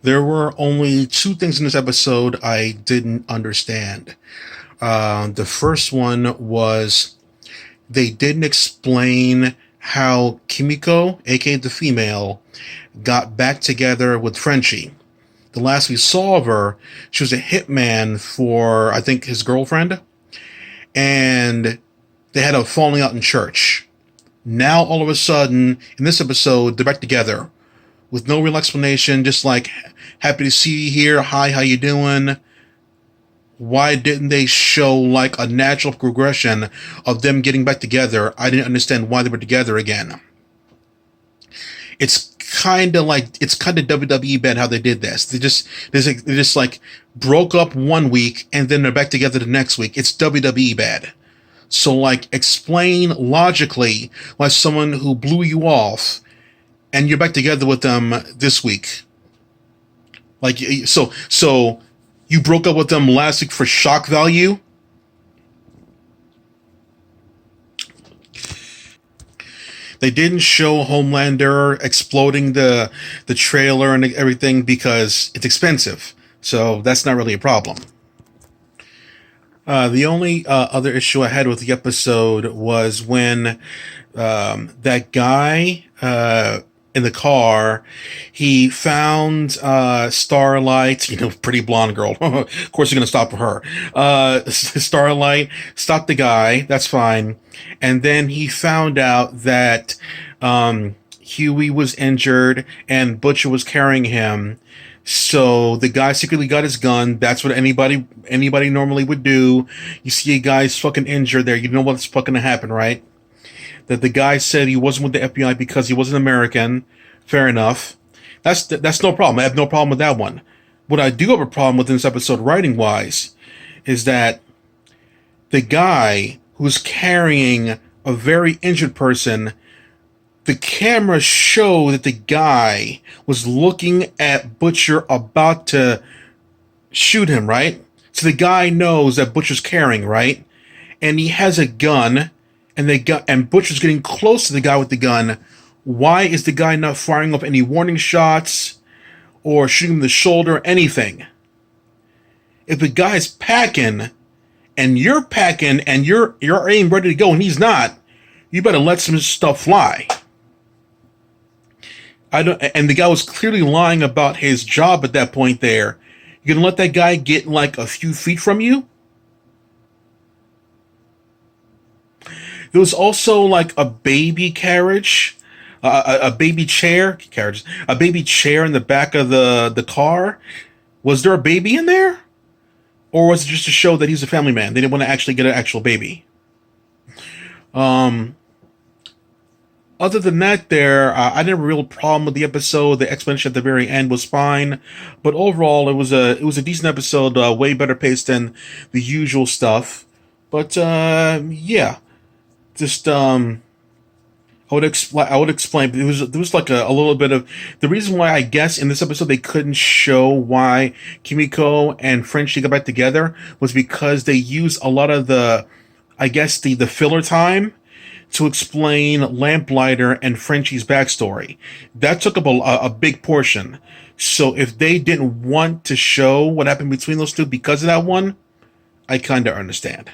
There were only two things in this episode I didn't understand. The first one was they didn't explain how Kimiko, aka the female, got back together with Frenchie. The last we saw of her, she was a hitman for, I think, his girlfriend, and they had a falling out in church. Now, all of a sudden, in this episode, they're back together with no real explanation, just like, happy to see you here, hi, how you doing? Why didn't they show like a natural progression of them getting back together? I didn't understand why they were together again. It's kind of WWE bad how they did this. They just like broke up one week and then they're back together the next week. It's WWE bad. So like explain logically why someone who blew you off and you're back together with them this week. Like so you broke up with them last week for shock value. They didn't show Homelander exploding the trailer and everything because it's expensive. So that's not really a problem. The only other issue I had with the episode was when that guy in the car, he found Starlight, pretty blonde girl. Of course, you're going to stop for her. Starlight stopped the guy. That's fine. And then he found out that Huey was injured and Butcher was carrying him. So the guy secretly got his gun. That's what anybody normally would do. You see a guy's fucking injured there. You know what's fucking gonna happen, right? That the guy said he wasn't with the FBI because he wasn't American. Fair enough. That's no problem. I have no problem with that one. What I do have a problem with in this episode, writing wise, is that the guy who's carrying a very injured person, the camera showed that the guy was looking at Butcher about to shoot him, right? So the guy knows that Butcher's carrying, right? And he has a gun, and Butcher's getting close to the guy with the gun. Why is the guy not firing off any warning shots or shooting him in the shoulder or anything? If the guy's packing and you're packing and you're aim ready to go and he's not, you better let some stuff fly. And the guy was clearly lying about his job at that point there. You're gonna let that guy get like a few feet from you? There was also like a baby carriage, a baby carriage, a baby chair in the back of the car. Was there a baby in there? Or was it just to show that he's a family man? They didn't want to actually get an actual baby. Other than that, I didn't have a real problem with the episode. The explanation at the very end was fine, but overall, it was a decent episode. Way better paced than the usual stuff. But yeah, just I would explain. There was like a little bit of the reason why I guess in this episode they couldn't show why Kimiko and Frenchie got back together was because they used a lot of the filler time to explain Lamplighter and Frenchie's backstory. That took up a big portion. So if they didn't want to show what happened between those two because of that one, I kind of understand.